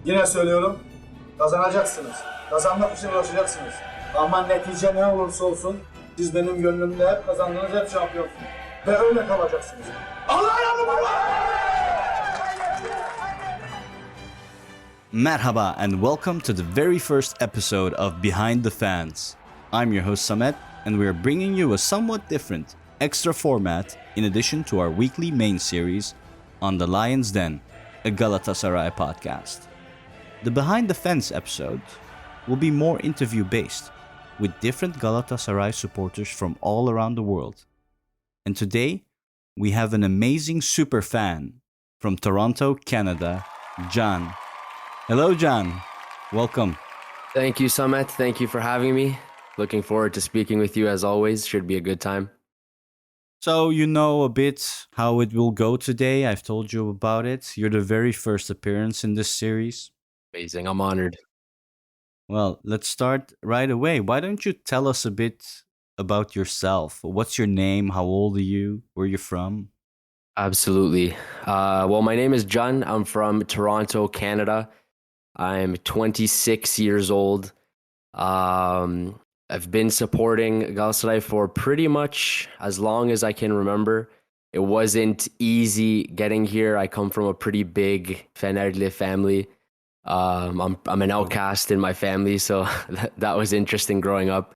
Yine söylüyorum, kazanacaksınız. Kazanmak için uğraşacaksınız. Ama netice ne olursa olsun, siz benim gönlümde hep kazandınız, hep şampiyonsunuz. Ve öyle kalacaksınız. Allah yardımcınız olsun! Merhaba and welcome to the very first episode of Behind the Fans. I'm your host Samet and we are bringing you a somewhat different, extra format in addition to our weekly main series on the Lion's Den, a Galatasaray podcast. The Behind the Fence episode will be more interview based with different Galatasaray supporters from all around the world. And today we have an amazing super fan from Toronto, Canada, John. Hello, John. Welcome. Thank you, Samet. Thank you for having me. Looking forward to speaking with you as always. Should be a good time. So, you know a bit how it will go today. I've told you about it. You're the very first appearance in this series. Amazing. I'm honored. Well, let's start right away. Why don't you tell us a bit about yourself? What's your name? How old are you? Where are you from? Absolutely. Well, my name is John. I'm from Toronto, Canada. I'm 26 years old. I've been supporting Galatasaray for pretty much as long as I can remember. It wasn't easy getting here. I come from a pretty big Fenerli family. I'm an outcast in my family, so that was interesting growing up.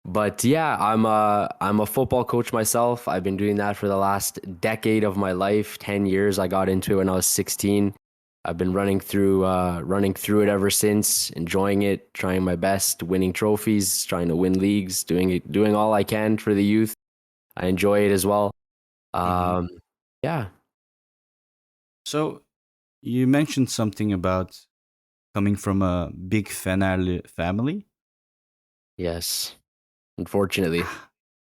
But yeah, I'm a football coach myself. I've been doing that for the last decade of my life. 10 years. I got into it when I was 16. I've been running through it ever since, enjoying it, trying my best, winning trophies, trying to win leagues, doing all I can for the youth. I enjoy it as well. Yeah. So, you mentioned something about coming from a big Fenerli family. Yes. Unfortunately.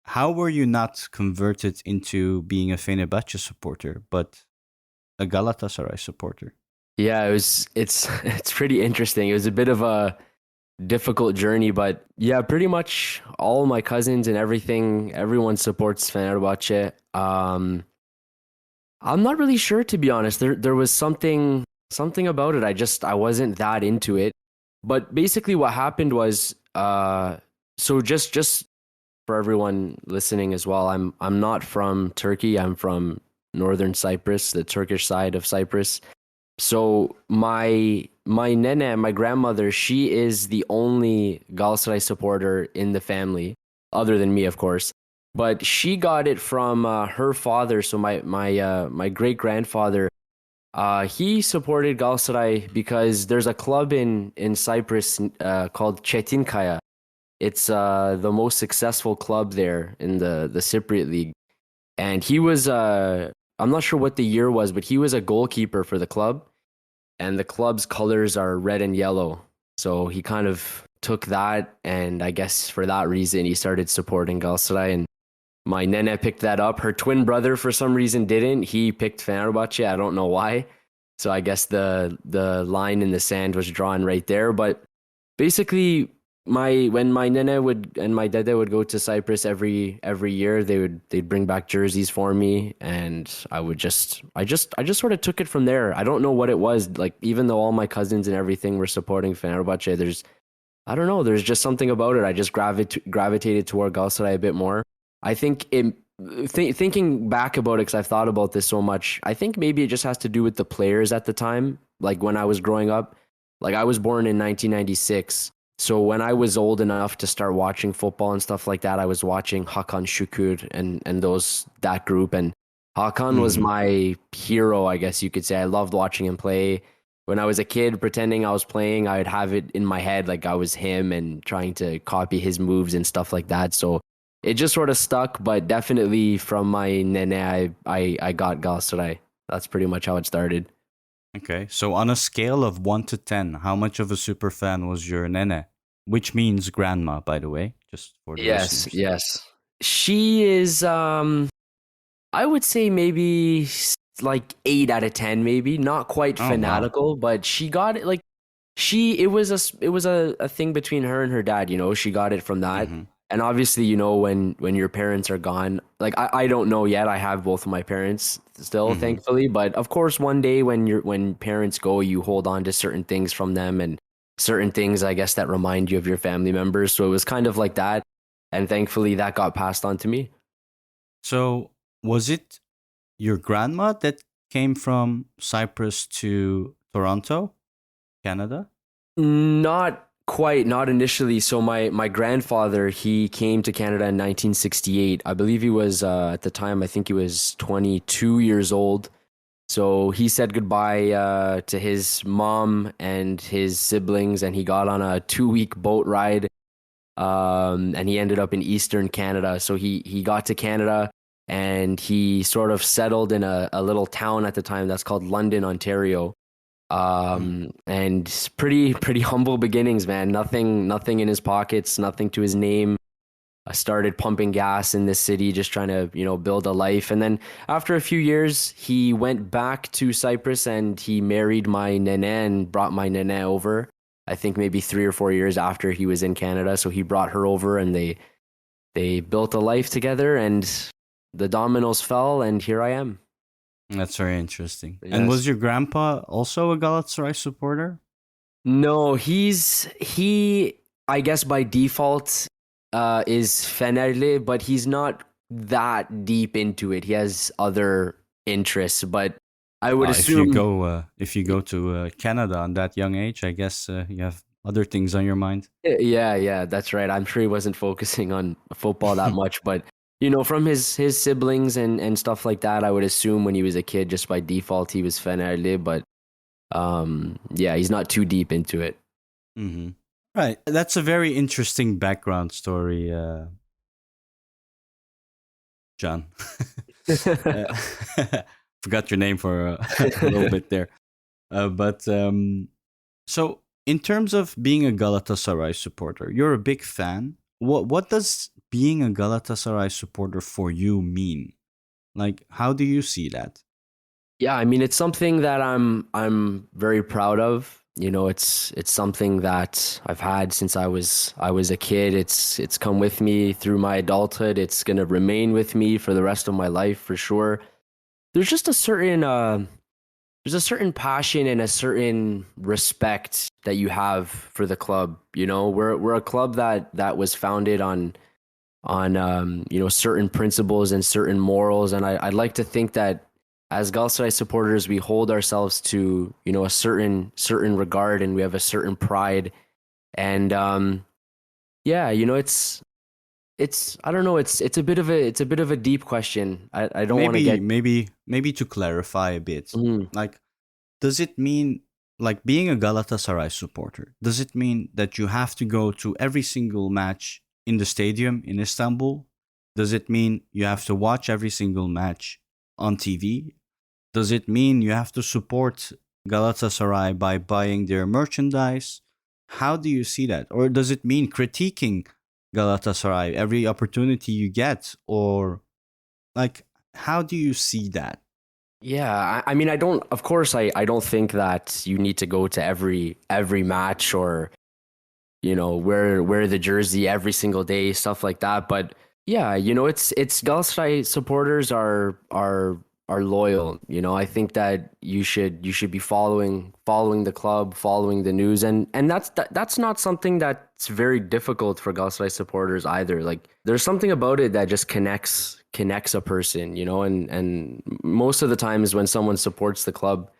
How were you not converted into being a Fenerbahce supporter, but a Galatasaray supporter? Yeah, it's pretty interesting. It was a bit of a difficult journey, but yeah, pretty much all my cousins and everyone supports Fenerbahce. I'm not really sure, to be honest. There was something about it. I wasn't that into it. But basically what happened was so just for everyone listening as well, I'm not from Turkey. I'm from northern Cyprus, the Turkish side of Cyprus. So my nene, my grandmother, she is the only Galatasaray supporter in the family, other than me, of course. But she got it from her father. So my great grandfather, he supported Galatasaray because there's a club in Cyprus called Çetinkaya. It's the most successful club there in the Cypriot league, and he was I'm not sure what the year was, but he was a goalkeeper for the club, and the club's colors are red and yellow. So he kind of took that, and I guess for that reason, he started supporting Galatasaray. And my nene picked that up. Her twin brother, for some reason, didn't. He picked Fenerbahce. I don't know why. So I guess the line in the sand was drawn right there. But basically, when my nene would and my dede would go to Cyprus every year, they'd bring back jerseys for me, and I just sort of took it from there. I don't know what it was, like, even though all my cousins and everything were supporting Fenerbahce, I don't know, there's just something about it. I just gravitated toward Galatasaray a bit more. I think thinking back about it, because I've thought about this so much, I think maybe it just has to do with the players at the time. Like when I was growing up, like I was born in 1996. So when I was old enough to start watching football and stuff like that, I was watching Hakan Şükür and that group. And Hakan was my hero, I guess you could say. I loved watching him play. When I was a kid, pretending I was playing, I would have it in my head like I was him and trying to copy his moves and stuff like that. So it just sort of stuck, but definitely from my nene, I got Galatasaray. That's pretty much how it started. Okay, so on a scale of 1 to 10, how much of a super fan was your nene? Which means grandma, by the way, just for the listeners. Yes. She is, I would say maybe like 8 out of 10, maybe. Not quite fanatical, but she got it, like, it was a thing between her and her dad, you know? She got it from that. And obviously, when your parents are gone, like I don't know yet. I have both of my parents still, thankfully. But of course, one day when parents go, you hold on to certain things from them and certain things, I guess, that remind you of your family members. So it was kind of like that. And thankfully that got passed on to me. So, was it your grandma that came from Cyprus to Toronto, Canada? Not quite, not initially. So my grandfather, he came to Canada in 1968. I believe he was at the time, I think he was 22 years old. So he said goodbye to his mom and his siblings, and he got on a 2-week boat ride. And he ended up in Eastern Canada. So he got to Canada and he sort of settled in a little town at the time that's called London, Ontario. And pretty humble beginnings, man. Nothing in his pockets, nothing to his name. I started pumping gas in this city, just trying to, build a life. And then after a few years, he went back to Cyprus and he married my nene and brought my nene over. I think maybe 3 or 4 years after he was in Canada. So he brought her over and they built a life together and the dominoes fell and here I am. That's very interesting. Yes. And was your grandpa also a Galatasaray supporter? No, he I guess by default is Fenerli, but he's not that deep into it. He has other interests, but I would assume if you go to Canada on that young age, I guess you have other things on your mind. Yeah, that's right. I'm sure he wasn't focusing on football that much, but from his siblings and stuff like that, I would assume when he was a kid, just by default, he was Fenerli, but yeah, he's not too deep into it. Mm-hmm. Right. That's a very interesting background story, John. Forgot your name for a little bit there. But so in terms of being a Galatasaray supporter, you're a big fan. What does being a Galatasaray supporter for you mean? Like, how do you see that? Yeah, I mean, it's something that I'm very proud of. It's something that I've had since I was a kid. It's come with me through my adulthood. It's gonna remain with me for the rest of my life for sure. There's just a certain passion and a certain respect that you have for the club. We're a club that was founded on certain principles and certain morals, and I'd like to think that as Galatasaray supporters, we hold ourselves to a certain regard, and we have a certain pride. And yeah, it's I don't know, it's a bit of a deep question. I don't want to get maybe to clarify a bit. Like, does it mean, like, being a Galatasaray supporter, does it mean that you have to go to every single match in the stadium in Istanbul? Does it mean you have to watch every single match on TV? Does it mean you have to support Galatasaray by buying their merchandise? How do you see that? Or does it mean critiquing Galatasaray every opportunity you get? Or, like, how do you see that? Yeah, I mean, I don't think that you need to go to every match or wear the jersey every single day, stuff like that. But yeah, it's Galatasaray supporters are loyal. I think that you should be following the club, following the news, and that's not something that's very difficult for Galatasaray supporters either. Like, there's something about it that just connects a person, and most of the times when someone supports the club,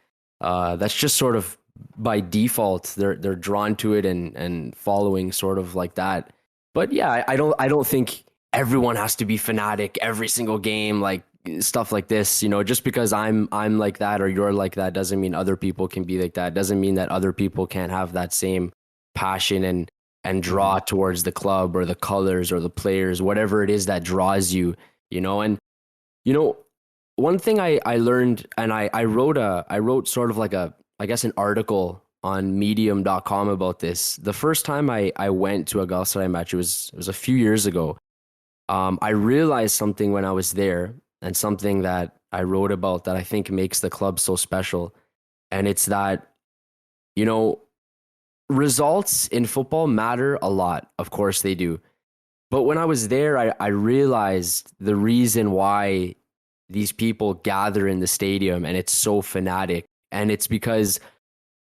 that's just sort of by default they're drawn to it and following sort of like that. But yeah, I don't think everyone has to be fanatic every single game, like stuff like this. Just because I'm like that or you're like that doesn't mean other people can be like that. Doesn't mean that other people can't have that same passion and draw towards the club or the colors or the players, whatever it is that draws you. And one thing I learned, and I wrote sort of like an article on medium.com about this. The first time I went to a Galatasaray match, it was a few years ago. I realized something when I was there, and something that I wrote about that I think makes the club so special. And it's that, results in football matter a lot. Of course they do. But when I was there, I realized the reason why these people gather in the stadium and it's so fanatic. And it's because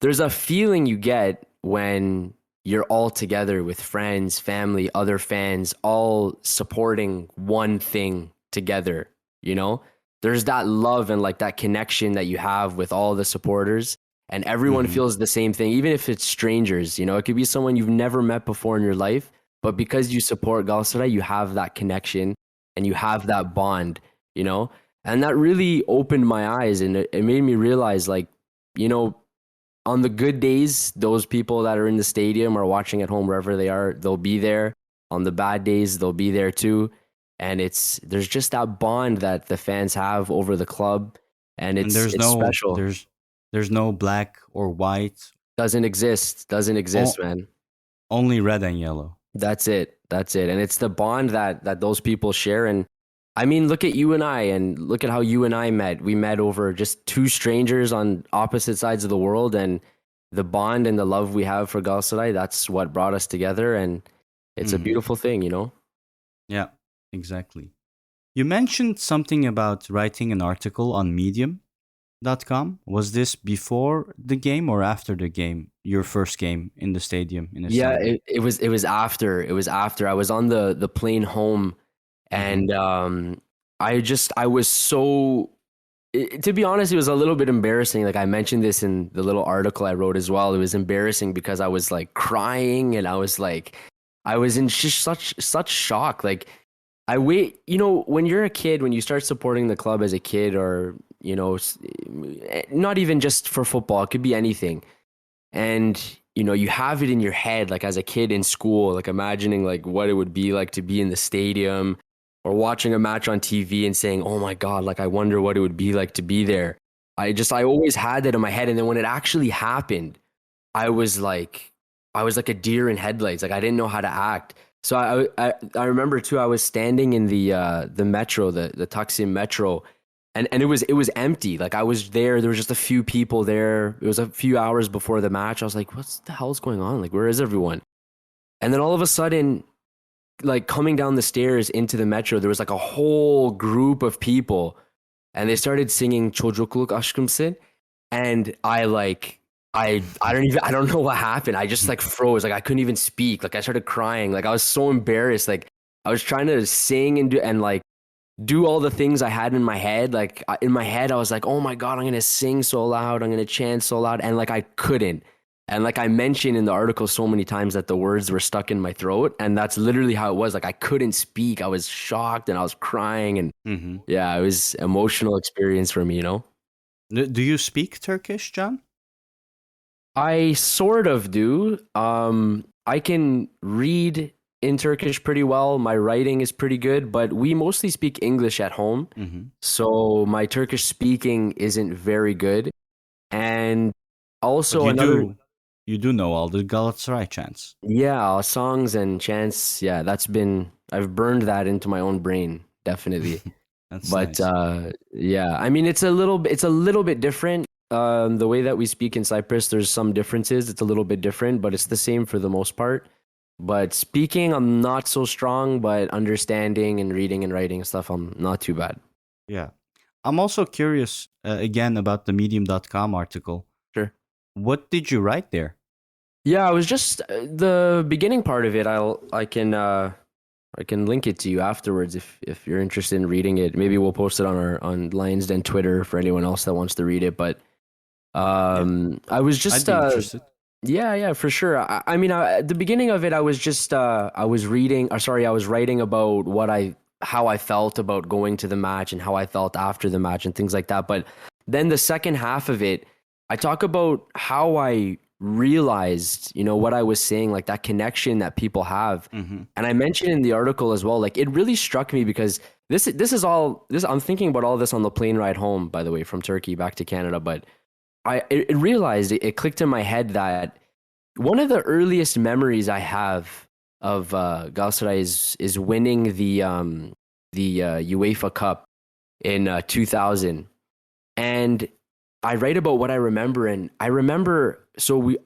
there's a feeling you get when you're all together with friends, family, other fans, all supporting one thing together, you know? There's that love and like that connection that you have with all the supporters, and everyone feels the same thing, even if it's strangers, you know? It could be someone you've never met before in your life, but because you support Galatasaray, you have that connection and you have that bond, you know? And that really opened my eyes, and it made me realize, like, you know, on the good days, those people that are in the stadium or watching at home, wherever they are, they'll be there. On the bad days, they'll be there too. And there's just that bond that the fans have over the club, and And it's special. there's no black or white, Doesn't exist. Doesn't exist, man. only red and yellow. That's it. That's it. And it's the bond that those people share. And I mean, look at you and I, and look at how you and I met. We met over just two strangers on opposite sides of the world, and the bond and the love we have for Galatasaray, that's what brought us together. And it's a beautiful thing, you know? Yeah, exactly. You mentioned something about writing an article on Medium.com. Was this before the game or after the game? Your first game in the stadium in Yeah, Istanbul? it was after. It was after. I was on the plane home, and I was so to be honest, it was a little bit embarrassing. Like, I mentioned this in the little article I wrote as well. It was embarrassing because I was like crying, and I was in just such shock. Like, you know, when you're a kid, when you start supporting the club as a kid, or, you know, not even just for football, it could be anything. And, you know, you have it in your head, like as a kid in school, like imagining like what it would be like to be in the stadium, or watching a match on TV and saying, oh my God, like I wonder what it would be like to be there. I always had that in my head. And then when it actually happened, I was like a deer in headlights. Like, I didn't know how to act. So I remember too, I was standing in the metro, the Taksim metro, and it was empty. Like, I was there was just a few people there. It was a few hours before the match. I was like, what the hell is going on? Like, where is everyone? And then all of a sudden, like, coming down the stairs into the metro, there was like a whole group of people, and they started singing Çocukluk Aşkımsın, and I don't know what happened. I just like froze. Like, I couldn't even speak. Like, I started crying. Like, I was so embarrassed. Like, I was trying to sing and like do all the things I had in my head. Like, in my head, I was like, oh my God, I'm going to sing so loud. I'm going to chant so loud. And like, I couldn't. And like I mentioned in the article so many times that the words were stuck in my throat. And that's literally how it was. Like, I couldn't speak. I was shocked and I was crying. And yeah, it was an emotional experience for me, you know? Do you speak Turkish, John? I sort of do. I can read in Turkish pretty well. My writing is pretty good, but we mostly speak English at home. So my Turkish speaking isn't very good. And also You do know all the Galatasaray chants. Yeah, songs and chants. Yeah, I've burned that into my own brain, definitely. That's But nice. yeah, I mean, it's a little bit different. The way that we speak in Cyprus, there's some differences. It's a little bit different, but it's the same for the most part. But speaking, I'm not so strong, but understanding and reading and writing stuff, I'm not too bad. Yeah. I'm also curious again about the Medium.com article. Sure. What did you write there? Yeah, I was just the beginning part of it. I can link it to you afterwards if you're interested in reading it. Maybe we'll post it on Lions Den Twitter for anyone else that wants to read it. But I was just I'd be interested. yeah, for sure. I mean, at the beginning of it, I was just I was writing about how I felt about going to the match and how I felt after the match and things like that. But then the second half of it, I talk about how I realized, you know, what I was saying, like that connection that people have. And I mentioned in the article as well, like, it really struck me because I'm thinking about all this on the plane ride home, by the way, from Turkey back to Canada. But it realized, it clicked in my head that one of the earliest memories I have of Galatasaray is winning the UEFA Cup in 2000. And I write about what I remember, and I remember, so we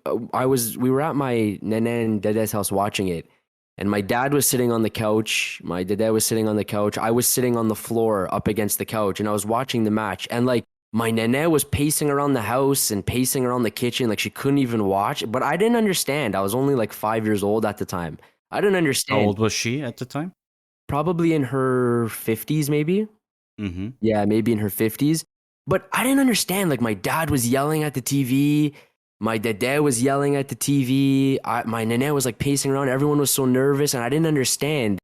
were at my nene and dede's house watching it, And my dad was sitting on the couch. My dad was sitting on the couch. I was sitting on the floor up against the couch, and I was watching the match. And like my nene was pacing around the house and pacing around the kitchen, like she couldn't even watch. But I didn't understand. I was only like 5 years old at the time. I didn't How understand. old was she at the time? Probably in her 50s, maybe. Mm-hmm. Yeah, maybe in her 50s. But I didn't understand. Like my dad was yelling at the TV. My dad was yelling at the TV. My nene was like pacing around. Everyone was so nervous and I didn't understand.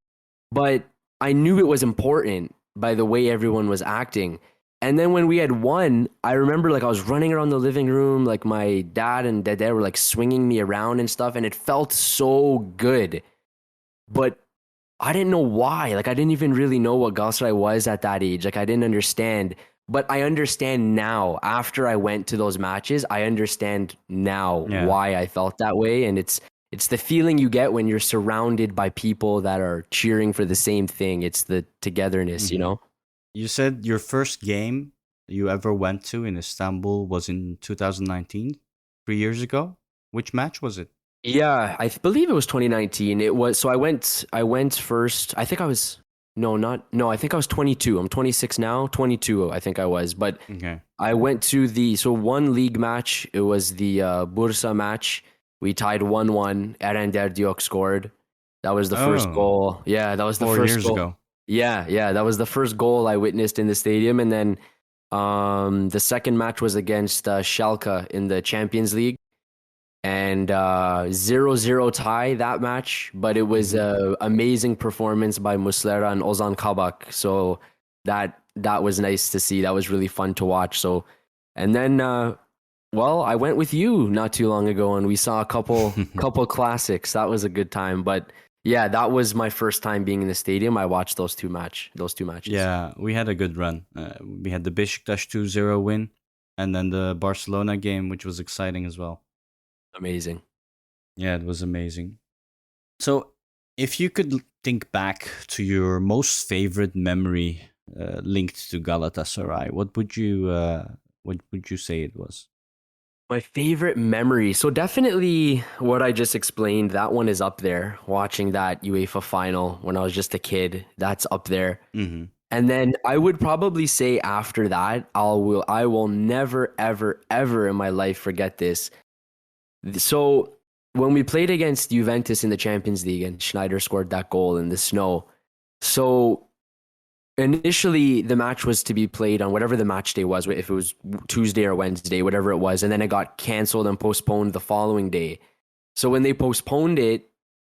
But I knew it was important by the way everyone was acting. And then when we had won, I remember like I was running around the living room. Like my dad and dad were like swinging me around and stuff. And it felt so good. But I didn't know why. Like I didn't even really know what Galatasaray was at that age. Like I didn't understand. But I understand now. After I went to those matches, I understand now why I felt that way. And it's the feeling you get when you're surrounded by people that are cheering for the same thing. It's the togetherness, you know? You said your first game you ever went to in Istanbul was in 2019, 3 years ago. Which match was it? Yeah, I believe it was 2019. It was so I went first. I think I was I think I was 22. I'm 26 now. 22 I think I was. But Okay. I went to one league match. It was the Bursa match. We tied 1-1. Erenler Diok scored. That was the first Oh. goal. Yeah, that was the 4 first years goal. ago. Yeah, that was the first goal I witnessed in the stadium. And then the second match was against Schalke in the Champions League. And 0-0 tie that match, but it was an amazing performance by Muslera and Ozan Kabak. So that was nice to see. That was really fun to watch. So, and then I went with you not too long ago, and we saw a couple classics. That was a good time. But yeah, that was my first time being in the stadium. I watched those two matches. Yeah, we had a good run. We had the Beşiktaş 2-0 win, and then the Barcelona game, which was exciting as well. Amazing. Yeah, it was amazing. So, if you could think back to your most favorite memory linked to Galatasaray, what would you say it was? My favorite memory. So definitely what I just explained, that one is up there. Watching that UEFA final when I was just a kid, that's up there. Mm-hmm. And then I would probably say after that, I will never, ever, ever in my life forget this. So when we played against Juventus in the Champions League and Schneider scored that goal in the snow, so initially the match was to be played on whatever the match day was, if it was Tuesday or Wednesday, whatever it was, and then it got canceled and postponed the following day. So when they postponed it,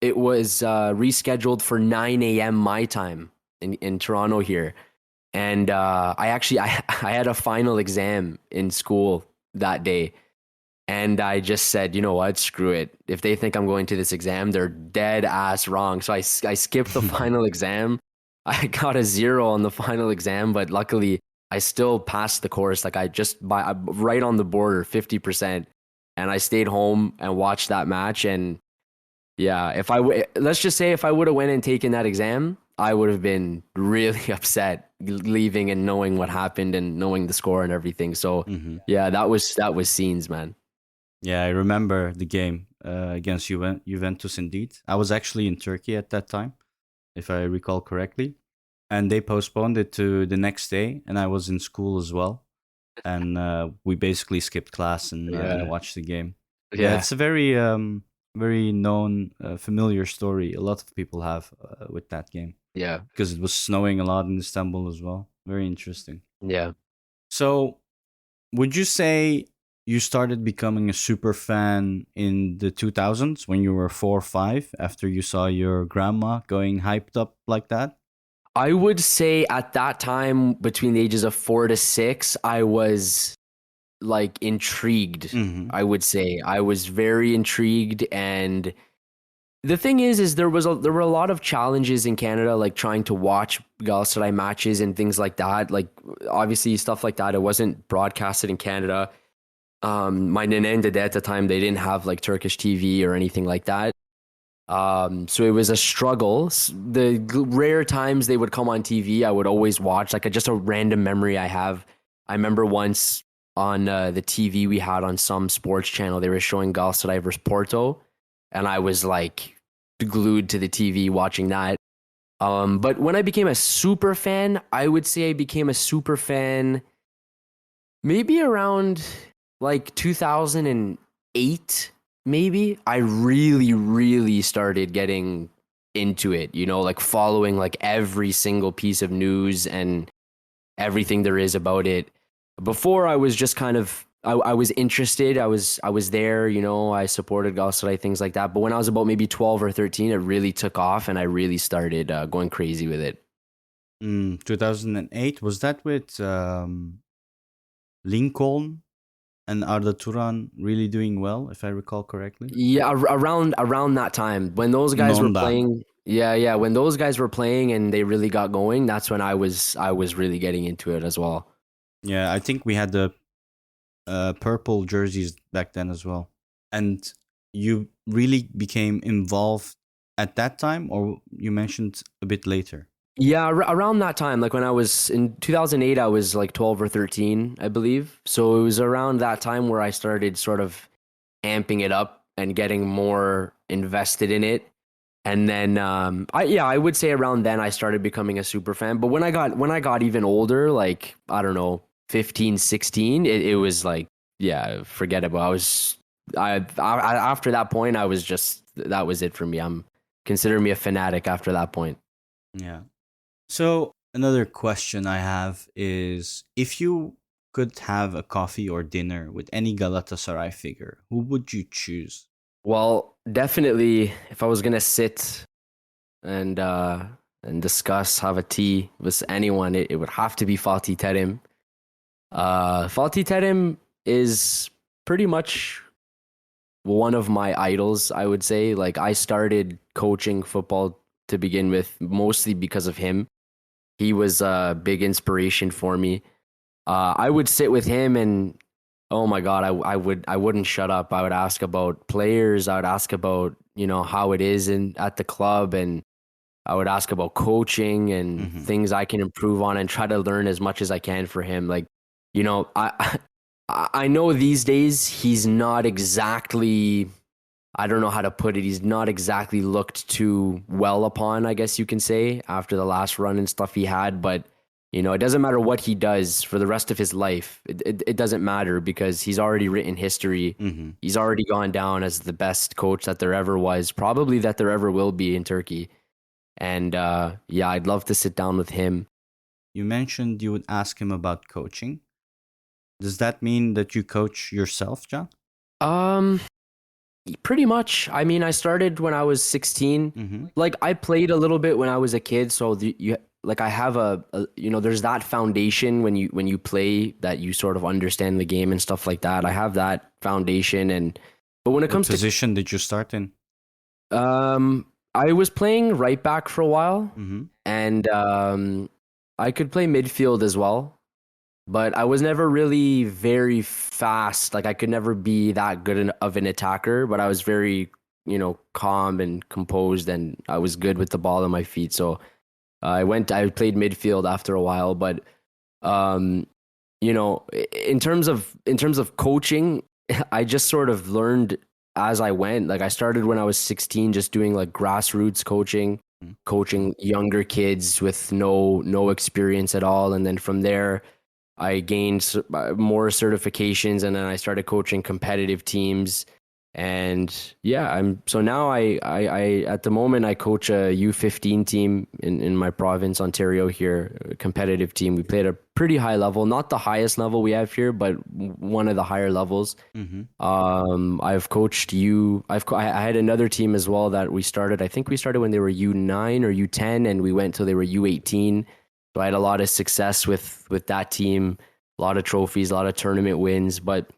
it was rescheduled for 9 a.m. my time in Toronto here. And I had a final exam in school that day. And I just said, you know what, screw it. If they think I'm going to this exam, they're dead ass wrong. So I skipped the final exam. I got a 0 on the final exam, but luckily I still passed the course. Like right on the border, 50%. And I stayed home and watched that match. And yeah, let's just say if I would have went and taken that exam, I would have been really upset leaving and knowing what happened and knowing the score and everything. So yeah, that was scenes, man. Yeah, I remember the game against Juventus indeed. I was actually in Turkey at that time, if I recall correctly. And they postponed it to the next day, and I was in school as well. And we basically skipped class and watched the game. Yeah, it's a very, very known, familiar story. A lot of people have with that game. Yeah. Because it was snowing a lot in Istanbul as well. Very interesting. Yeah. So, would you say you started becoming a super fan in the 2000s when you were 4 or 5 after you saw your grandma going hyped up like that? I would say at that time, between the ages of 4 to 6, I was like intrigued. I would say I was very intrigued. And the thing is there were a lot of challenges in Canada, like trying to watch Galatasaray matches and things like that. Like obviously stuff like that, it wasn't broadcasted in Canada. My nene and dad at the time, they didn't have like Turkish TV or anything like that. So it was a struggle. The rare times they would come on TV, I would always watch. Like just a random memory I have. I remember once on the TV we had on some sports channel, they were showing Galatasaray versus Porto, and I was like glued to the TV watching that. But when I became a super fan, I would say I became a super fan maybe around like 2008, maybe. I really, really started getting into it, like following like every single piece of news and everything there is about it. Before I was just kind of I was interested. I was there, I supported Galatasaray, things like that. But when I was about maybe 12 or 13, it really took off and I really started going crazy with it. 2008, was that with Lincoln and Arda Turan really doing well, if I recall correctly? Yeah, around that time when those guys were Nonda. playing. Yeah, when those guys were playing and they really got going, that's when I was really getting into it as well. Yeah, I think we had the purple jerseys back then as well. And you really became involved at that time, or you mentioned a bit later? Yeah, around that time, like when I was in 2008, I was like 12 or 13, I believe. So it was around that time where I started sort of amping it up and getting more invested in it. And then I would say around then I started becoming a super fan. But when I got even older, like I don't know, 15, 16, it was like, yeah, forgettable. After that point, I was just, that was it for me. Consider me a fanatic after that point. Yeah. So another question I have is, if you could have a coffee or dinner with any Galatasaray figure, who would you choose? Well, definitely, if I was gonna sit and discuss, have a tea with anyone, it would have to be Fatih Terim. Fatih Terim is pretty much one of my idols, I would say. Like, I started coaching football to begin with, mostly because of him. He was a big inspiration for me. I would sit with him and, oh my God, I wouldn't shut up. I would ask about players. I would ask about, how it is at the club, and I would ask about coaching and things I can improve on and try to learn as much as I can for him. Like, I know these days he's not exactly, I don't know how to put it, he's not exactly looked too well upon, I guess you can say, after the last run and stuff he had. But, it doesn't matter what he does for the rest of his life. It doesn't matter, because he's already written history. He's already gone down as the best coach that there ever was, probably that there ever will be in Turkey. And I'd love to sit down with him. You mentioned you would ask him about coaching. Does that mean that you coach yourself, John? Pretty much. I mean, I started when I was 16. Like, I played a little bit when I was a kid, so I have there's that foundation when you play, that you sort of understand the game and stuff like that. I have that foundation, but when it comes to position did you start in? I was playing right back for a while, and I could play midfield as well. But I was never really very fast. Like, I could never be that good of an attacker, but I was very, calm and composed, and I was good with the ball on my feet. So I played midfield after a while. But, in terms of coaching, I just sort of learned as I went. Like, I started when I was 16, just doing like grassroots coaching younger kids with no experience at all. And then from there, I gained more certifications, and then I started coaching competitive teams. And so now I at the moment I coach a U15 team in my province, Ontario here, a competitive team. We play at a pretty high level, not the highest level we have here, but one of the higher levels. I've coached I had another team as well that we started. I think we started when they were U9 or U10, and we went till they were U18. So I had a lot of success with that team, a lot of trophies, a lot of tournament wins, but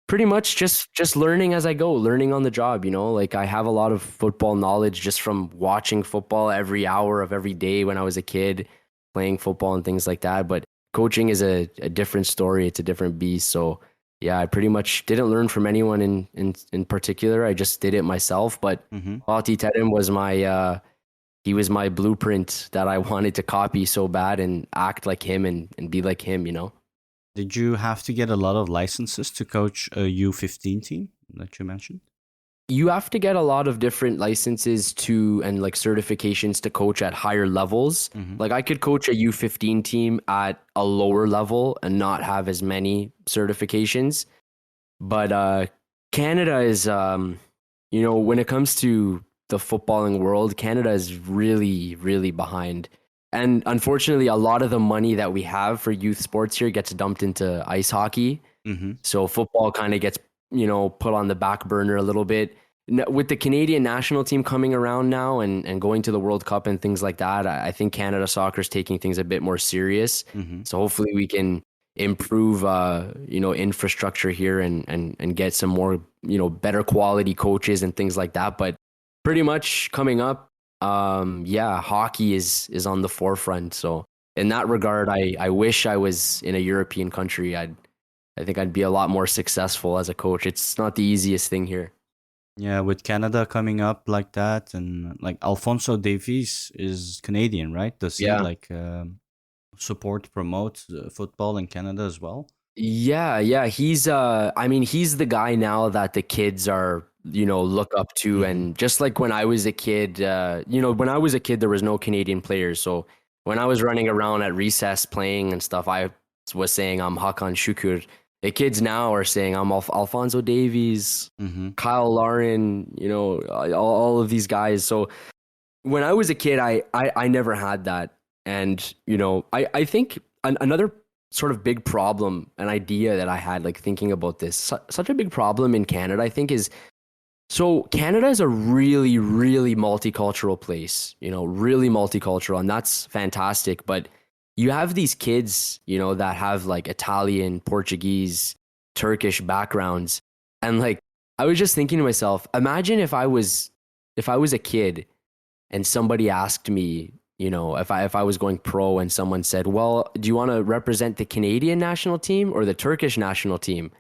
pretty much just learning as I go, learning on the job, like I have a lot of football knowledge just from watching football every hour of every day when I was a kid, playing football and things like that. But coaching is a different story. It's a different beast. So I pretty much didn't learn from anyone in particular. I just did it myself. But Fatih Terim was he was my blueprint that I wanted to copy so bad and act like him and be like him, Did you have to get a lot of licenses to coach a U15 team that you mentioned? you have to get a lot of different licenses to and like certifications to coach at higher levels. Like I could coach a U15 team at a lower level and not have as many certifications. But Canada is, when it comes to the footballing world, Canada is really, really behind. And unfortunately, a lot of the money that we have for youth sports here gets dumped into ice hockey. So football kind of gets, put on the back burner a little bit. With the Canadian national team coming around now and going to the World Cup and things like that, I think Canada soccer is taking things a bit more serious. So hopefully we can improve, infrastructure here and get some more, better quality coaches and things like that. But pretty much coming up, hockey is on the forefront. So in that regard, I wish I was in a European country. I think I'd be a lot more successful as a coach. It's not the easiest thing here. Yeah, with Canada coming up like that, and like Alfonso Davies is Canadian, right? Does he promote football in Canada as well? Yeah. He's he's the guy now that the kids are, look up to. And just like when I was a kid, when I was a kid, there was no Canadian players. So when I was running around at recess playing and stuff, I was saying I'm Hakan Şükür. The kids now are saying I'm Alfonso Davies, Kyle Lauren, all of these guys. So when I was a kid, I never had that. And, I think another sort of big problem, an idea that I had, like thinking about this, such a big problem in Canada, I think is, so Canada is a really, really multicultural place, really multicultural, and that's fantastic. But you have these kids, that have like Italian, Portuguese, Turkish backgrounds. And like, I was just thinking to myself, imagine if I was a kid and somebody asked me, if I was going pro and someone said, well, do you want to represent the Canadian national team or the Turkish national team?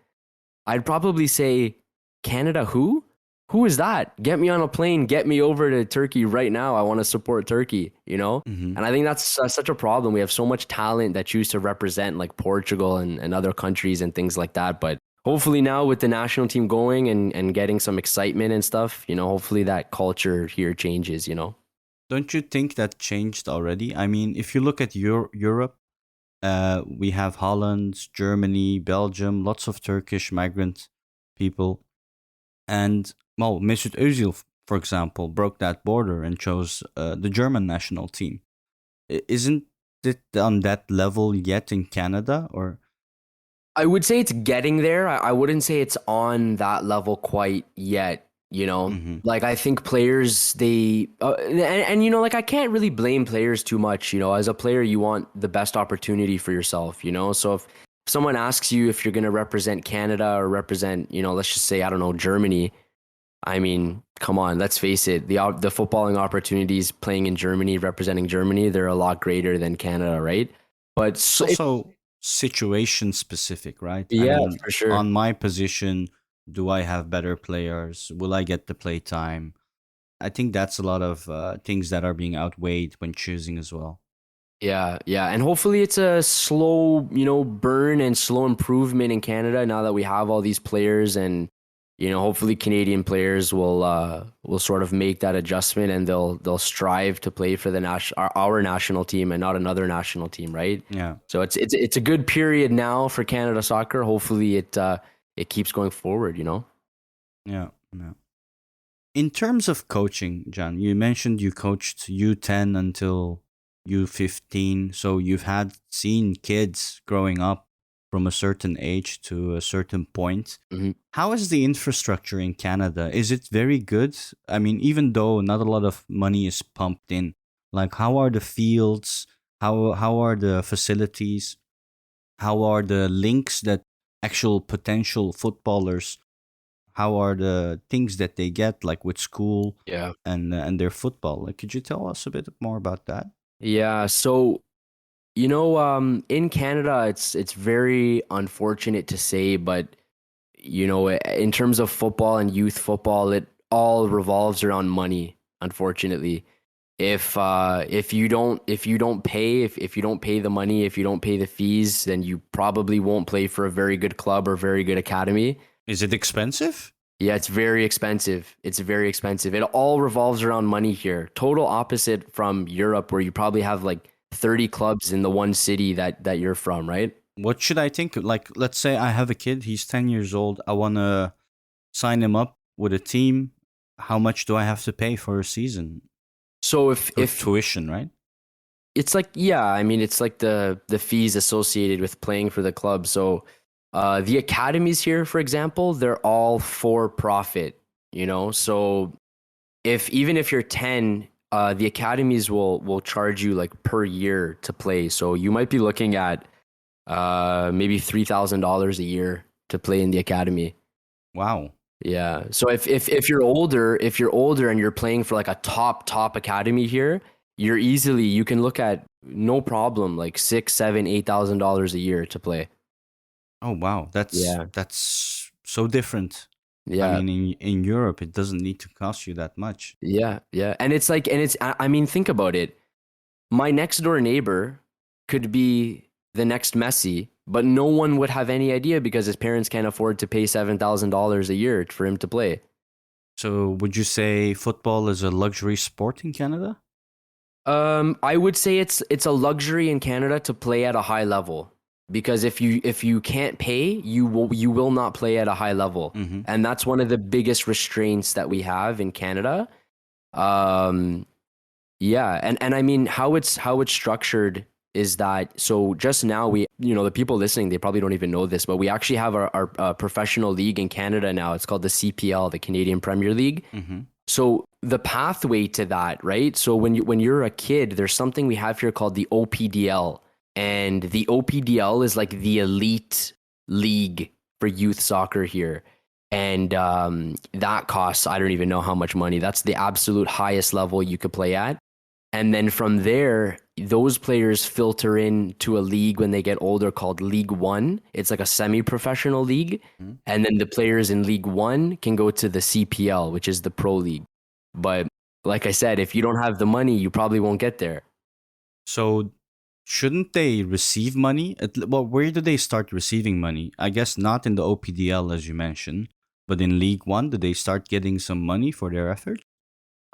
I'd probably say, Canada who? Who is that? Get me on a plane, get me over to Turkey right now. I want to support Turkey, And I think that's such a problem. We have so much talent that choose to represent like Portugal and other countries and things like that. But hopefully now with the national team going and getting some excitement and stuff, hopefully that culture here changes, Don't you think that changed already? I mean, if you look at Europe, we have Holland, Germany, Belgium, lots of Turkish migrant people. And, well, Mesut Özil, for example, broke that border and chose the German national team. Isn't it on that level yet in Canada? Or I would say it's getting there. I wouldn't say it's on that level quite yet. Like I think players, they like I can't really blame players too much. As a player, you want the best opportunity for yourself. So if someone asks you if you're going to represent Canada or represent, let's just say, I don't know, Germany. I mean, come on, let's face it. The footballing opportunities playing in Germany, representing Germany, they're a lot greater than Canada, right? But it's also situation specific, right? Yeah, I mean, for sure. On my position, do I have better players? Will I get the play time? I think that's a lot of things that are being outweighed when choosing as well. Yeah. And hopefully it's a slow, burn and slow improvement in Canada now that we have all these players, and hopefully Canadian players will sort of make that adjustment and they'll strive to play for our national team and not another national team, right? Yeah. So it's a good period now for Canada soccer. Hopefully it keeps going forward, Yeah. In terms of coaching, John, you mentioned you coached U10 until U15, so you've seen kids growing up from a certain age to a certain point. How is the infrastructure in Canada? Is it very good? I mean, even though not a lot of money is pumped in, like how are the fields? How are the facilities? How are the links that actual potential footballers? How are the things that they get, like with school and their football? Like, could you tell us a bit more about that? Yeah, so in Canada, it's very unfortunate to say, but in terms of football and youth football, it all revolves around money. Unfortunately, if you don't pay the money, if you don't pay the fees, then you probably won't play for a very good club or very good academy. Is it expensive? Yeah, it's very expensive. It's very expensive. It all revolves around money here. Total opposite from Europe, where you probably have like 30 clubs in the one city that you're from, right? What should I think? Like, let's say I have a kid, he's 10 years old. I want to sign him up with a team. How much do I have to pay for a season? So With tuition, right? it's like, yeah, I mean, it's like the fees associated with playing for the club. So the academies here, for example, they're all for profit, you know? So if even if you're 10, the academies will charge you like per year to play. So you might be looking at maybe $3,000 a year to play in the academy. Wow. Yeah. So if you're older, and you're playing for like a top academy here, you can look at no problem like $6, $7, $8,000 a year to play. Oh, wow. Yeah. That's so different. Yeah. I mean, in Europe, it doesn't need to cost you that much. Yeah. Yeah. And it's like, I mean, think about it. My next door neighbor could be the next Messi, but no one would have any idea because his parents can't afford to pay $7,000 a year for him to play. So, would you say football is a luxury sport in Canada? I would say it's a luxury in Canada to play at a high level, because if you can't pay, you will not play at a high level, Mm-hmm. and that's one of the biggest restraints that we have in Canada. Um, yeah, and I mean how it's structured is that, so just now the people listening, they probably don't even know this, but we actually have our professional league in Canada now. It's called the CPL, the Canadian Premier League. Mm-hmm. So the pathway to that, right? So when you're a kid, there's something we have here called the OPDL, and the OPDL is like the elite league for youth soccer here, and that costs, I don't even know how much money. That's the absolute highest level you could play at, and then from there, those players filter in to a league when they get older called League One. It's like a semi-professional league. Mm-hmm. And then the players in League One can go to the CPL, which is the pro league. But like I said, if you don't have the money, you probably won't get there. So, shouldn't they receive money? Well, where do they start receiving money? I guess not in the OPDL, as you mentioned, but in League One, do they start getting some money for their effort?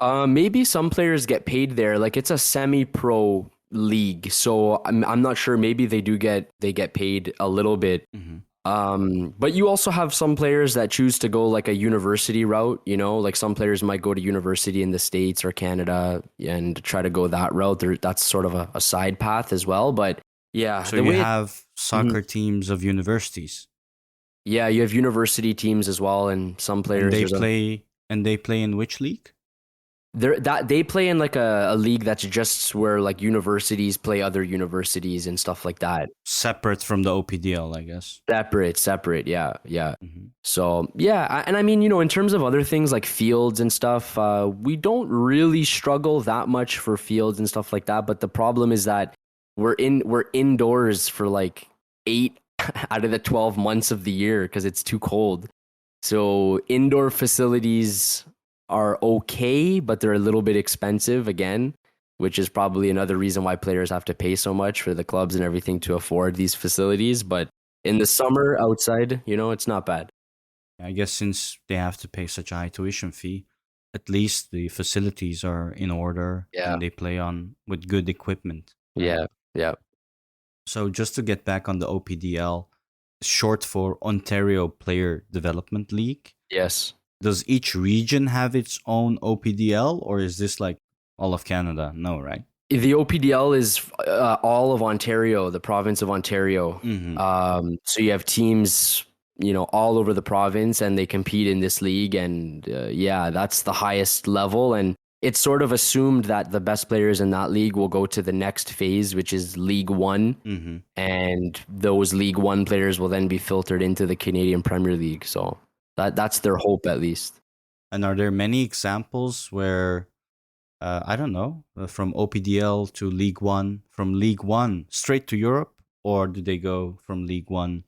Maybe some players get paid there. Like it's a semi-pro league, so I'm not sure. Maybe they get paid a little bit. Mm-hmm. But you also have some players that choose to go like a university route. You know, like some players might go to university in the States or Canada and try to go that route. That's sort of a side path as well. But yeah, So you have soccer teams of universities, yeah, you have university teams as well, and some players and they play in which league? They play in like a league that's just where like universities play other universities and stuff like that. Separate from the OPDL, I guess. Separate, yeah. Mm-hmm. So yeah, and I mean, in terms of other things like fields and stuff, we don't really struggle that much for fields and stuff like that. But the problem is that we're indoors for like 8 out of the 12 months of the year because it's too cold. So indoor facilities are okay, but they're a little bit expensive again, which is probably another reason why players have to pay so much for the clubs and everything to afford these facilities. But in the summer outside, it's not bad. I guess since they have to pay such a high tuition fee, at least the facilities are in order and they play on with good equipment. Yeah. So just to get back on the OPDL, short for Ontario Player Development League. Yes. Does each region have its own OPDL, or is this like all of Canada? No, right? The OPDL is all of Ontario, the province of Ontario. Mm-hmm. So you have teams, all over the province, and they compete in this league. And that's the highest level. And it's sort of assumed that the best players in that league will go to the next phase, which is League One. Mm-hmm. And those League One players will then be filtered into the Canadian Premier League. So that's their hope, at least. And are there many examples where, I don't know, from OPDL to League One, from League One straight to Europe, or do they go from League One?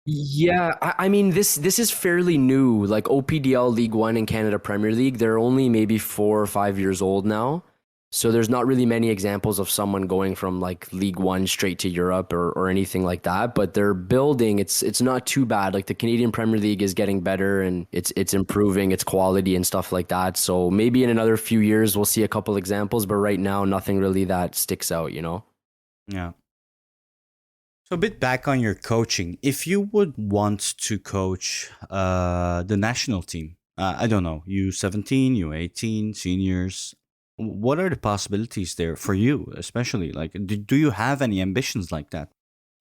Yeah, I mean, this is fairly new. Like OPDL, League One, and Canada Premier League, they're only maybe 4 or 5 years old now. So there's not really many examples of someone going from like League One straight to Europe or anything like that. But they're building. It's not too bad. Like the Canadian Premier League is getting better and it's improving its quality and stuff like that. So maybe in another few years we'll see a couple examples. But right now, nothing really that sticks out. You know. Yeah. So a bit back on your coaching. If you would want to coach the national team, I don't know, U17, U18, seniors. What are the possibilities there for you, especially? Like, do you have any ambitions like that?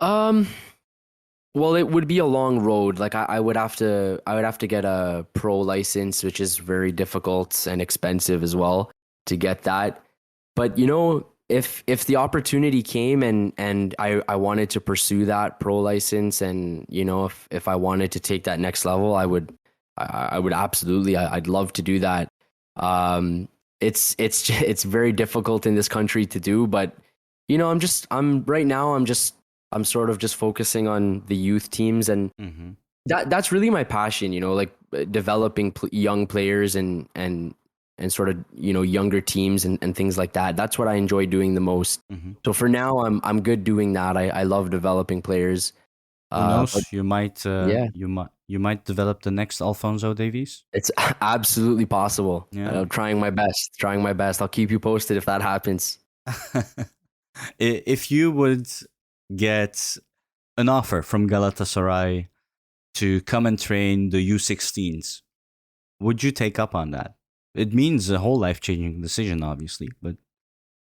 Well, it would be a long road. Like I would have to get a pro license, which is very difficult and expensive as well to get that. But you know, if the opportunity came and I wanted to pursue that pro license, and you know, if I wanted to take that next level, I would absolutely. I'd love to do that. It's very difficult in this country to do, but you know, I'm sort of just focusing on the youth teams, and that's really my passion, you know, like developing young players and sort of, you know, younger teams and things like that. That's what I enjoy doing the most. So for now, I'm good doing that. I love developing players. Who knows? But You might develop the next Alphonso Davies. it's absolutely possible. Yeah. I'm trying my best. I'll keep you posted if that happens. If you would get an offer from Galatasaray to come and train the U16s, would you take up on that? It means a whole life-changing decision, obviously, but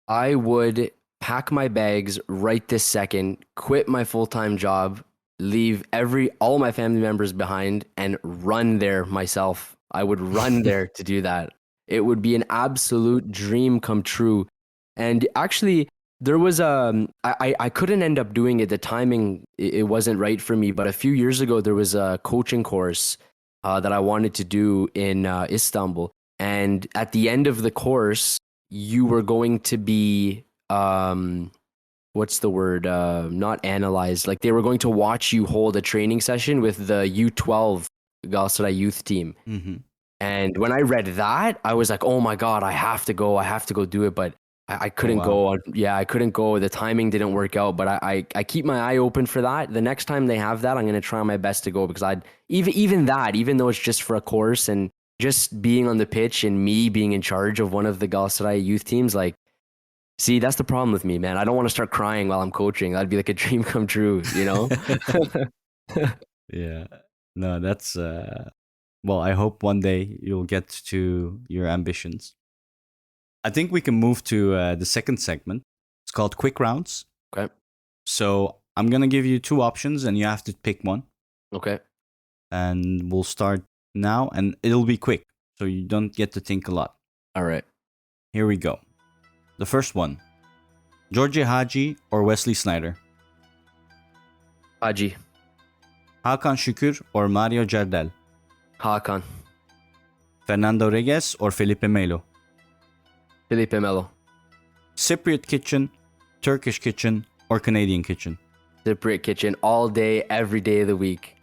I would pack my bags right this second, quit my full-time job, leave all my family members behind, and run there myself. I would run there to do that. It would be an absolute dream come true. And actually, there was I couldn't end up doing it. The timing, it wasn't right for me. But a few years ago, there was a coaching course that I wanted to do in Istanbul. And at the end of the course, you were going to be what's the word? Not analyzed. Like they were going to watch you hold a training session with the U12 Galatasaray youth team. And when I read that, I was like, oh my God, I have to go do it. But I couldn't go. Yeah, I couldn't go. The timing didn't work out. But I keep my eye open for that. The next time they have that, I'm going to try my best to go, because even though it's just for a course and just being on the pitch and me being in charge of one of the Galatasaray youth teams, like, see, that's the problem with me, man. I don't want to start crying while I'm coaching. That'd be like a dream come true, you know? yeah. No, that's well, I hope one day you'll get to your ambitions. I think we can move to the second segment. It's called Quick Rounds. Okay. So I'm going to give you two options and you have to pick one. Okay. And we'll start now, and it'll be quick, so you don't get to think a lot. All right. Here we go. The first one. Georgie Hagi or Wesley Sneijder? Hagi. Hakan Şükür or Mario Jardel? Hakan. Fernando Regues or Felipe Melo? Felipe Melo. Cypriot kitchen, Turkish kitchen, or Canadian kitchen? Cypriot kitchen all day, every day of the week.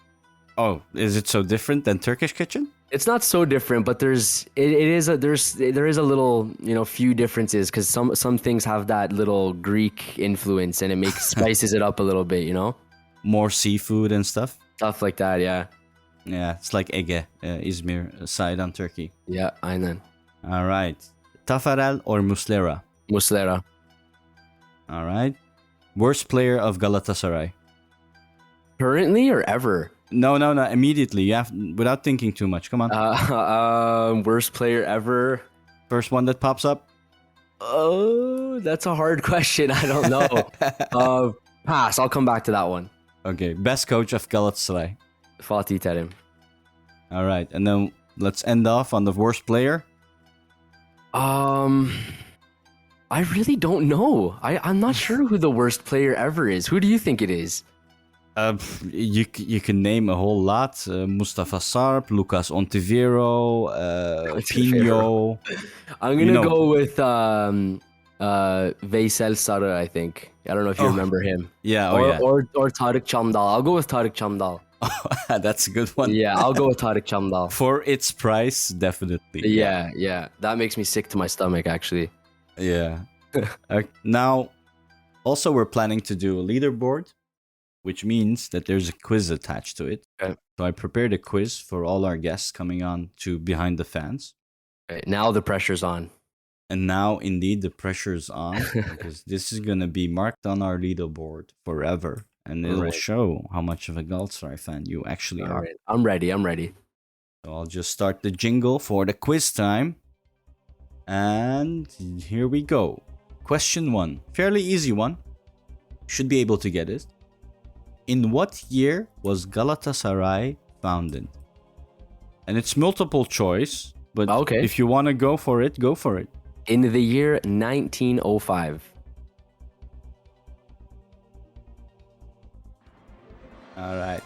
Oh, is it so different than Turkish kitchen? It's not so different, but there is a little, you know, few differences, because some things have that little Greek influence and it spices it up a little bit, you know? More seafood and stuff? Stuff like that, yeah. Yeah, it's like Ege, Izmir side on Turkey. Yeah, aynen. All right. Tafarel or Muslera? Muslera. All right. Worst player of Galatasaray? Currently or ever? No. Immediately. You have, without thinking too much. Come on. Worst player ever. First one that pops up. Oh, that's a hard question. I don't know. Pass. I'll come back to that one. Okay. Best coach of Galatasaray. Fatih Terim. All right. And then let's end off on the worst player. I really don't know. I'm not sure who the worst player ever is. Who do you think it is? You can name a whole lot. Mustafa Sarp, Lucas Ontivero, Pino. I'm gonna go with Veysel Sarı, I think. I don't know if you remember him. Yeah, or Tarık Çamdal. I'll go with Tarık Çamdal. That's a good one. Yeah, I'll go with Tarık Çamdal. For its price, definitely. Yeah. That makes me sick to my stomach, actually. Yeah. Now, also, we're planning to do a leaderboard, which means that there's a quiz attached to it. Okay. So I prepared a quiz for all our guests coming on to Behind the Fans. Okay, now the pressure's on. And now, indeed, the pressure's on because this is going to be marked on our leaderboard forever. And it'll Right. show how much of a Galatasaray fan you actually All are. right. I'm ready. So I'll just start the jingle for the quiz time. And here we go. Question 1. Fairly easy one. Should be able to get it. In what year was Galatasaray founded? And it's multiple choice, but Okay. if you want to go for it, go for it. In the year 1905. All right.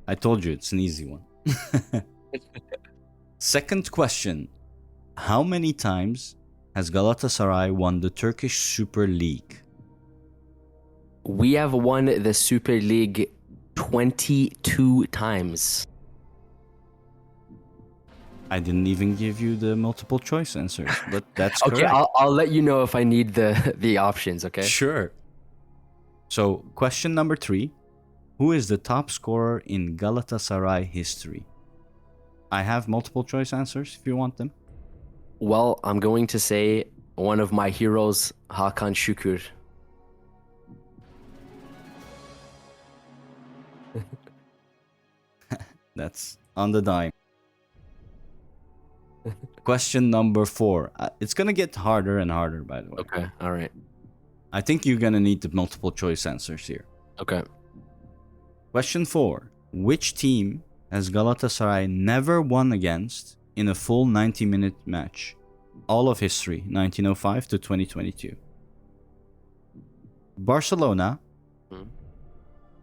I told you it's an easy one. Second question. How many times has Galatasaray won the Turkish Super League? We have won the Super League 22 times. I didn't even give you the multiple choice answers, but that's Okay, correct. I'll let you know if I need the options, okay? Sure. So, question number 3. Who is the top scorer in Galatasaray history? I have multiple choice answers if you want them. Well, I'm going to say one of my heroes, Hakan Şükür. That's on the dime. Question number 4. It's going to get harder and harder, by the way. Okay, all right. I think you're going to need the multiple choice answers here. Okay. Question 4. Which team has Galatasaray never won against in a full 90-minute match? All of history, 1905 to 2022. Barcelona,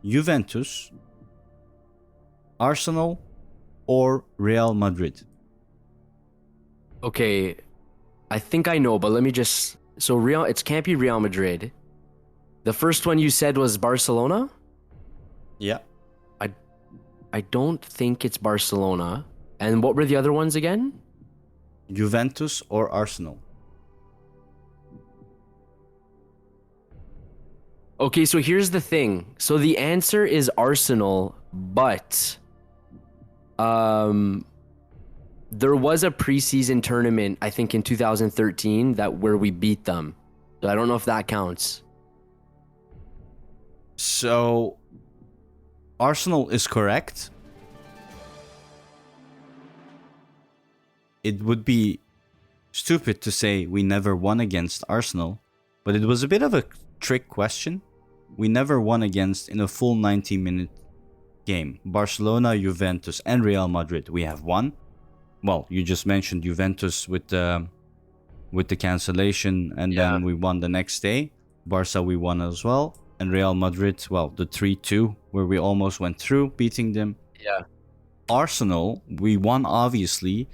Juventus, Arsenal, or Real Madrid? Okay, I think I know, but let me just... So it can't be Real Madrid. The first one you said was Barcelona? Yeah. I don't think it's Barcelona. And what were the other ones again? Juventus or Arsenal? Okay, so here's the thing. So the answer is Arsenal, but there was a preseason tournament, I think in 2013, where we beat them. So I don't know if that counts. So, Arsenal is correct. It would be stupid to say we never won against Arsenal, but it was a bit of a trick question. We never won against in a full 90-minute game. Barcelona, Juventus, and Real Madrid, we have won. Well, you just mentioned Juventus with the cancellation, and then we won the next day. Barca, we won as well. And Real Madrid, well, the 3-2, where we almost went through, beating them. Yeah. Arsenal, we won, obviously,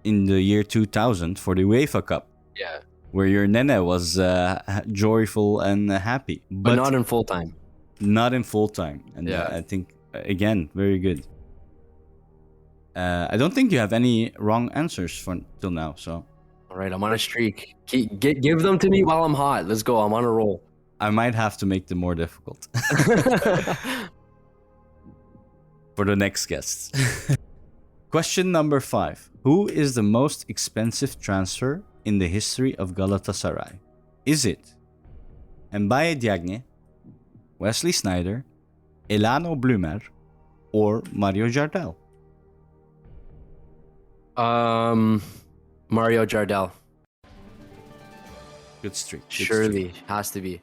in the year 2000 for the UEFA Cup. Yeah. Where your Nene was joyful and happy. But not in full time. Not in full time. And Yeah. I think, again, very good. I don't think you have any wrong answers till now, so... All right, I'm on a streak. Give them to me while I'm hot. Let's go. I'm on a roll. I might have to make them more difficult for the next guests. Question number 5. Who is the most expensive transfer in the history of Galatasaray? Is it Mbaye Diagne, Wesley Sneijder, Elano Blumer, or Mario Jardel? Mario Jardel. Good streak. Good Surely. streak. Has to be.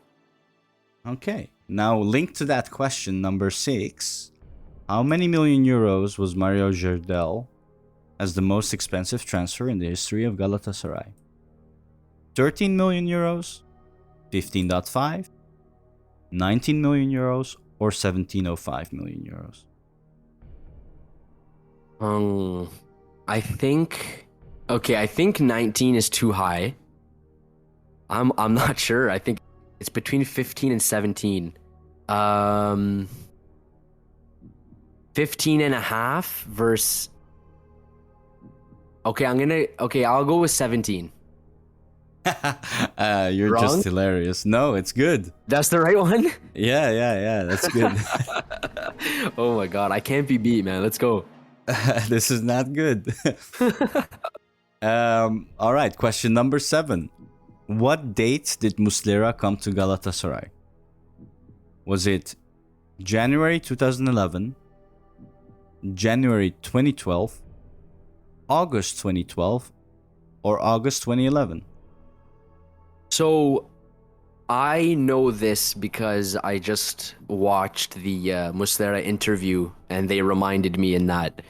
Okay. Now, linked to that question, number 6. How many million euros was Mario Jardel as the most expensive transfer in the history of Galatasaray? 13 million euros, 15.5, 19 million euros, or 17.05 million euros? I think 19 is too high. I'm not sure. I think it's between 15 and 17. 15 and a half versus Okay, I'll go with 17. You're Wrong? just hilarious. No, it's good. That's the right one? Yeah. That's good. Oh my god, I can't be beat, man. Let's go. This is not good. All right, question number 7. What date did Muslera come to Galatasaray? Was it January 2011, January 2012, August 2012, or August 2011? So, I know this because I just watched the Muslera interview and they reminded me in that.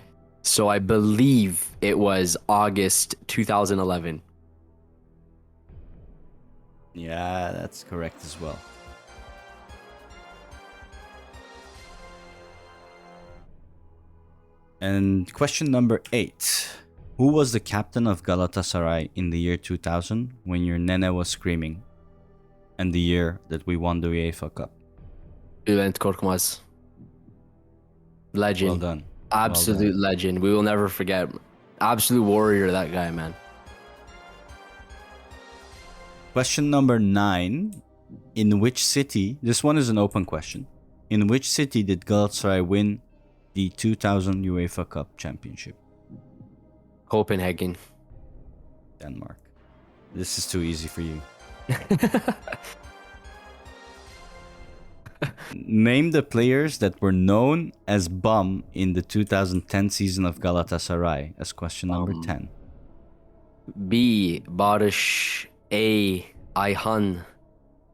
So I believe it was August 2011. Yeah, that's correct as well. And question number 8. Who was the captain of Galatasaray in the year 2000 when your nene was screaming? And the year that we won the UEFA Cup? Bülent Korkmaz. Legend. Well done. Absolute legend. We will never forget. Absolute warrior, that guy, man. Question number 9. In which city, this one is an open question. In which city did Galatasaray win the 2000 UEFA Cup championship? Copenhagen. Denmark. This is too easy for you. Name the players that were known as bum in the 2010 season of Galatasaray as question number 10. B. Barış. A. Ayhan.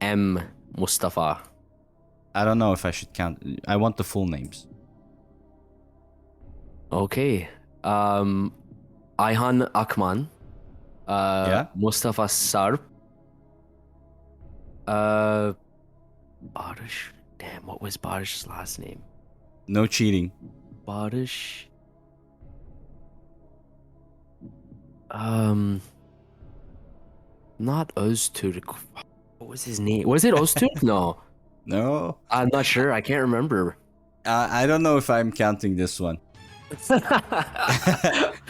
M. Mustafa. I don't know if I should count. I want the full names. Okay. Ayhan Akman. Yeah. Mustafa Sarp. Barış. Damn, what was Barış's last name? No cheating. Barış. Not Öztürk. What was his name? Was it Öztürk? No. No. I'm not sure. I can't remember. I don't know if I'm counting this one.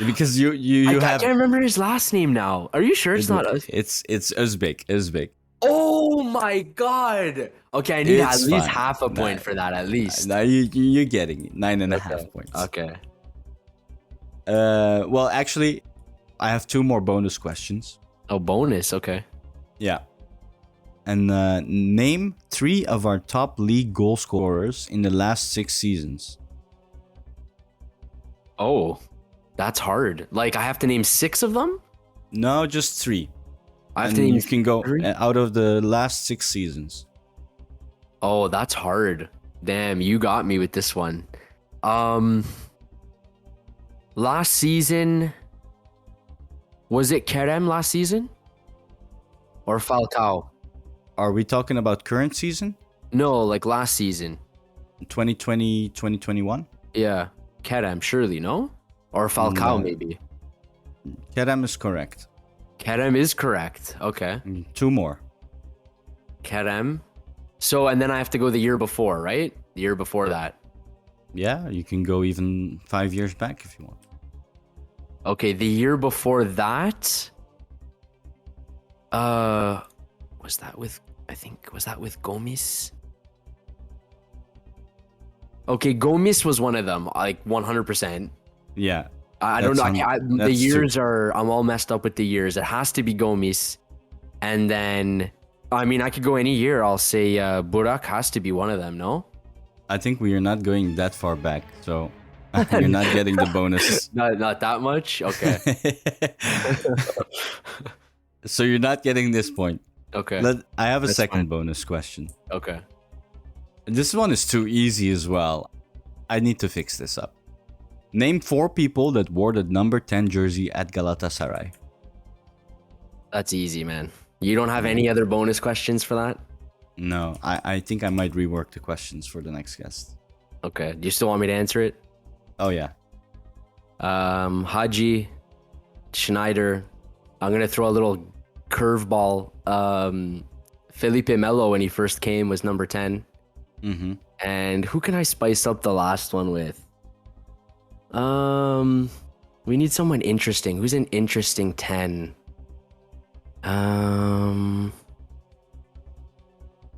Because you I have... can't remember his last name now. Are you sure it's not Öztürk? It's Uzbek. Oh my god! Okay, I need at It's least fine. half a point for that, at least. Now you're getting it. 9.5 points. Okay. Well, actually, I have 2 more bonus questions. Oh, bonus. Okay. Yeah. And name 3 of our top league goal scorers in the last 6 seasons. Oh, that's hard. Like, I have to name 6 of them? No, just 3. I have And to name you can go 3? out of the last 6 seasons. Oh, that's hard. Damn, you got me with this one. Last season, was it Kerem last season? Or Falcao? Are we talking about current season? No, like last season. 2020, 2021? Yeah, Kerem, surely, no? Or Falcao, No. maybe. Kerem is correct. Kerem is correct. Okay. 2 more. Kerem. So, and then I have to go the year before, right? The year before that. Yeah, you can go even 5 years back if you want. Okay, the year before that. Was that with Gomis? Okay, Gomis was one of them, like 100%. Yeah. I don't know. The that's years are. I'm all messed up with the years. It has to be Gomis, and then I mean I could go any year. I'll say Burak has to be one of them. No, I think we are not going that far back, so you're not getting the bonus. not that much. Okay, So you're not getting this point. okay, I have a That's second fine. bonus question. okay. This one is too easy as well. I need to fix this up. Name 4 people that wore the number 10 jersey at Galatasaray. That's easy, man. You don't have any other bonus questions for that? No, I think I might rework the questions for the next guest. Okay. Do you still want me to answer it? Oh, yeah. Haji, Schneider. I'm gonna throw a little curveball. Felipe Melo, when he first came, was number 10. Mm-hmm. And who can I spice up the last one with? We need someone interesting. Who's an interesting 10?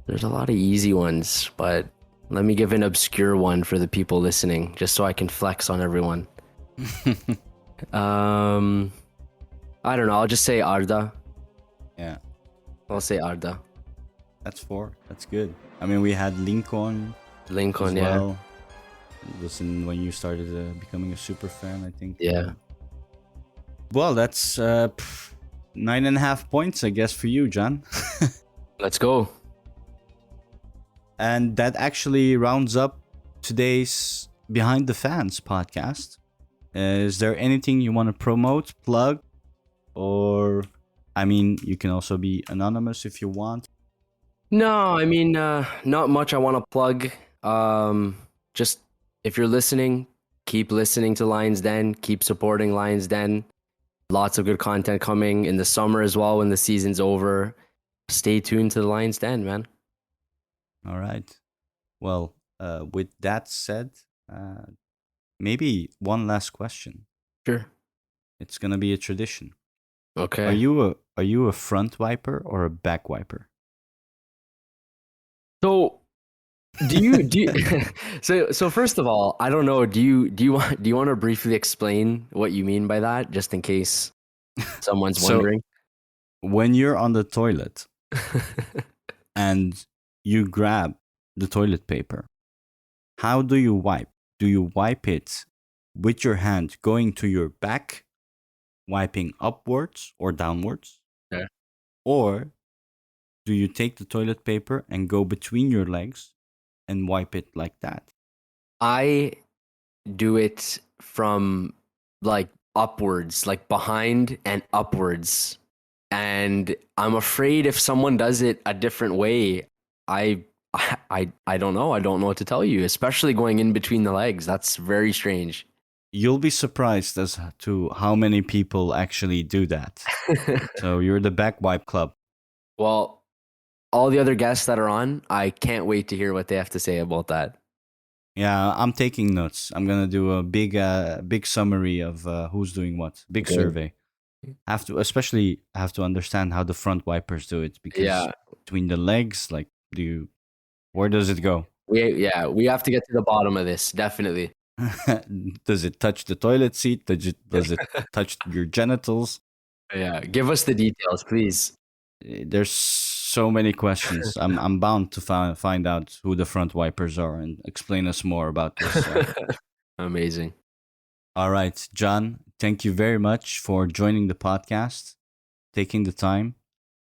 There's a lot of easy ones, but let me give an obscure one for the people listening, just so I can flex on everyone. I don't know. I'll just say Arda. Yeah, I'll say Arda. that's 4. That's good. I mean, we had Lincoln Lincoln, as yeah. well. Listen, when you started becoming a super fan, I think. Yeah. Well, that's 9.5 points, I guess, for you, John. Let's go. And that actually rounds up today's Behind the Fans podcast. Is there anything you want to promote, plug, or, I mean, you can also be anonymous if you want. No, I mean, not much I want to plug. Just if you're listening, keep listening to Lions Den, keep supporting Lions Den. Lots of good content coming in the summer as well when the season's over. Stay tuned to the Lions Den, man. All right. Well, with that said, maybe one last question. Sure. It's gonna be a tradition. Okay. Are you a front wiper or a back wiper? So do you so first of all, I don't know, do you want to briefly explain what you mean by that, just in case someone's So- wondering? When you're on the toilet and you grab the toilet paper, how do you wipe? Do you wipe it with your hand going to your back, wiping upwards or downwards? Yeah. Or do you take the toilet paper and go between your legs and wipe it like that? I do it from like upwards, like behind and upwards. And I'm afraid if someone does it a different way, I don't know. I don't know what to tell you, especially going in between the legs. That's very strange. You'll be surprised as to how many people actually do that. So you're the back wipe club. Well, all the other guests that are on, I can't wait to hear what they have to say about that. Yeah, I'm taking notes. I'm gonna do a big summary of who's doing what. Big Okay. survey. Have to understand how the front wipers do it because Yeah. between the legs, like, where does it go? We have to get to the bottom of this, definitely. Does it touch the toilet seat? Does it touch your genitals? Yeah, give us the details, please. There's so many questions. I'm bound to find out who the front wipers are and explain us more about this. Amazing. All right, John, thank you very much for joining the podcast, taking the time,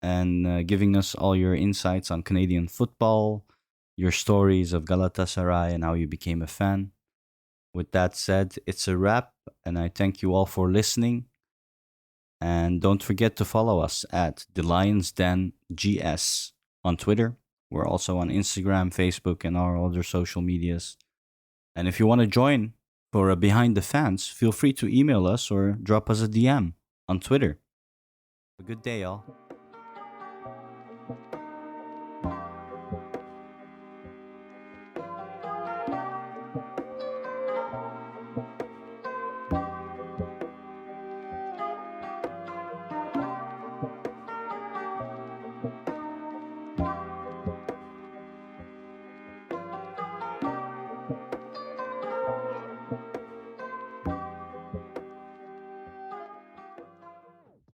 and giving us all your insights on Canadian football, your stories of Galatasaray, and how you became a fan. With that said, it's a wrap, and I thank you all for listening. And don't forget to follow us at The Lions Den GS on Twitter. We're also on Instagram, Facebook, and our other social medias. And if you want to join for a Behind the Fans, feel free to email us or drop us a DM on Twitter. Have a good day, y'all.